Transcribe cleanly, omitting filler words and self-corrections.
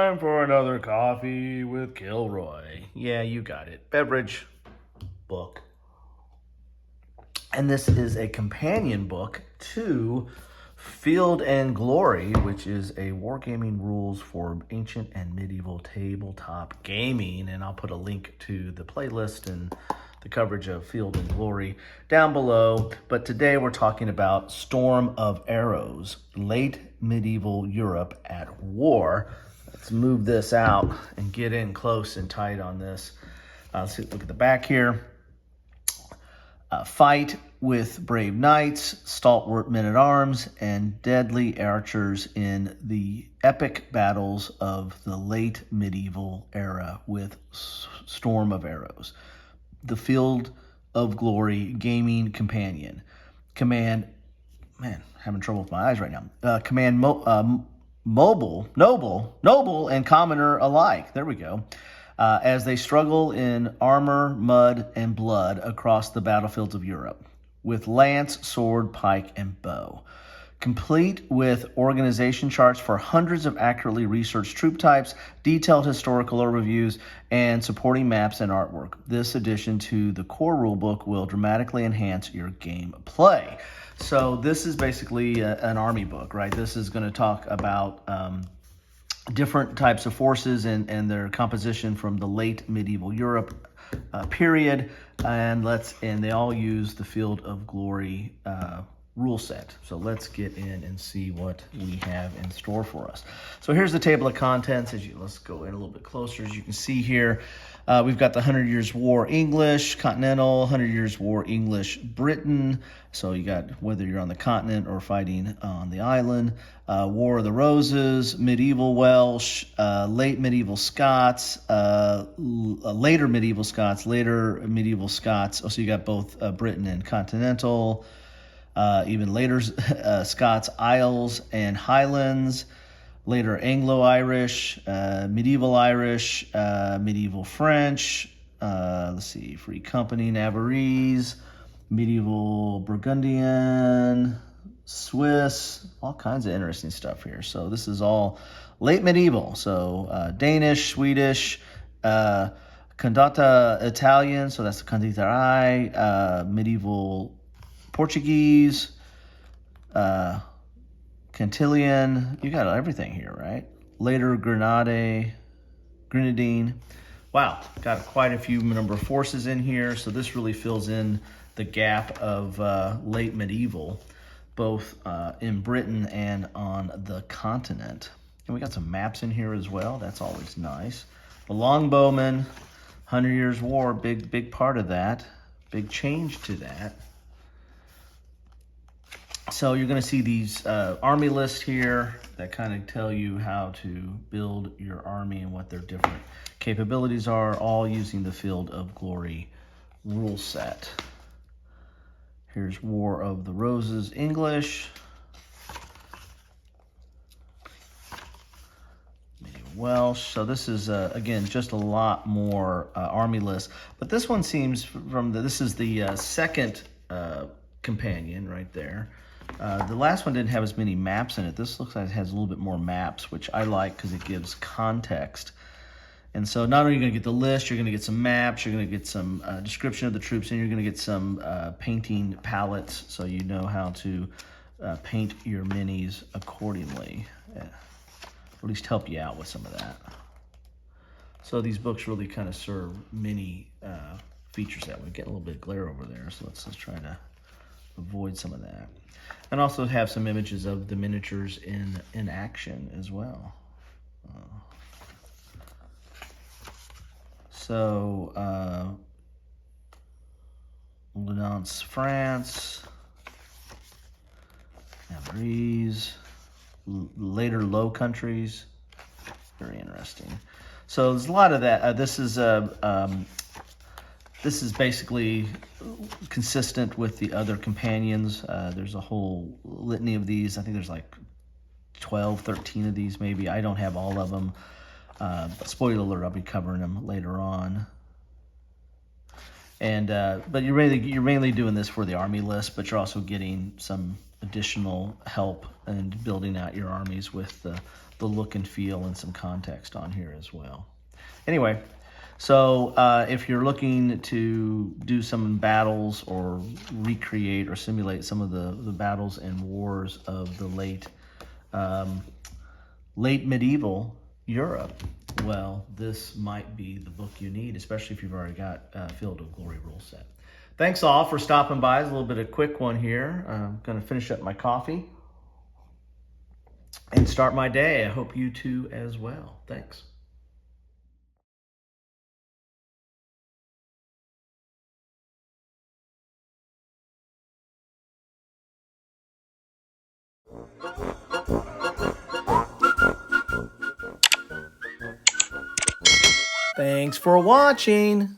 time for another coffee with Kilroy. Yeah, you got it. Beverage book. And this is a companion book to Field and Glory, which is a wargaming rules for ancient and medieval tabletop gaming. And I'll put a link to the playlist and the coverage of Field and Glory down below. But today we're talking about Storm of Arrows, late medieval Europe at war. Let's move this out and get in close and tight on this. Let's look at the back here. Fight with brave knights, stalwart men-at-arms, and deadly archers in the epic battles of the late medieval era with Storm of Arrows. The Field of Glory gaming companion. Command, man, having trouble with my eyes right now. Command noble, and commoner alike. There we go. As they struggle in armor, mud, and blood across the battlefields of Europe, with lance, sword, pike, and bow. Complete with organization charts for hundreds of accurately researched troop types, detailed historical overviews, and supporting maps and artwork. This addition to the core rulebook will dramatically enhance your game play. So this is basically an army book, right? This is going to talk about different types of forces and their composition from the late medieval Europe period, and they all use the Field of Glory rule set. So let's get in and see what we have in store for us. So here's the table of contents. Let's go in a little bit closer. As you can see here, we've got the 100 Years' War English, Continental, 100 Years' War English Britain. So you got whether you're on the continent or fighting on the island. War of the Roses, Medieval Welsh, late medieval Scots, later medieval Scots, later medieval Scots. So you got both Britain and Continental. Even later Scots, Isles and Highlands, later Anglo-Irish, medieval Irish, medieval French, Free Company, Navarrese, medieval Burgundian, Swiss, all kinds of interesting stuff here. So this is all late medieval. So Danish, Swedish, Condata Italian, so that's the Condottieri, medieval Portuguese, Cantilian, you got everything here, right? Later Grenadine. Wow, got quite a few number of forces in here. So this really fills in the gap of late medieval, both in Britain and on the continent. And we got some maps in here as well. That's always nice. The Longbowmen, 100 Years' War, big part of that. Big change to that. So you're going to see these army lists here that kind of tell you how to build your army and what their different capabilities are, all using the Field of Glory rule set. Here's War of the Roses English. Medieval Welsh. So this is, again, just a lot more army lists. But this one seems this is the second companion right there. The last one didn't have as many maps in it. This looks like it has a little bit more maps, which I like because it gives context. And so not only are you going to get the list, you're going to get some maps, you're going to get some description of the troops, and you're going to get some painting palettes so you know how to paint your minis accordingly. Or at least help you out with some of that. So these books really kind of serve many features that way. Get a little bit of glare over there, so let's try to avoid some of that. And also have some images of the miniatures in action as well. Lenox, France, Navarrese, later Low Countries. Very interesting. So there's a lot of that. This is basically consistent with the other companions. There's a whole litany of these. I think there's like 12, 13 of these maybe. I don't have all of them. But spoiler alert, I'll be covering them later on. And but you're mainly doing this for the army list, but you're also getting some additional help in building out your armies with the the look and feel and some context on here as well. Anyway, so if you're looking to do some battles or recreate or simulate some of the battles and wars of the late medieval Europe, well, this might be the book you need, especially if you've already got Field of Glory rule set. Thanks all for stopping by. It's a little bit of a quick one here. I'm going to finish up my coffee and start my day. I hope you too as well. Thanks. Thanks for watching.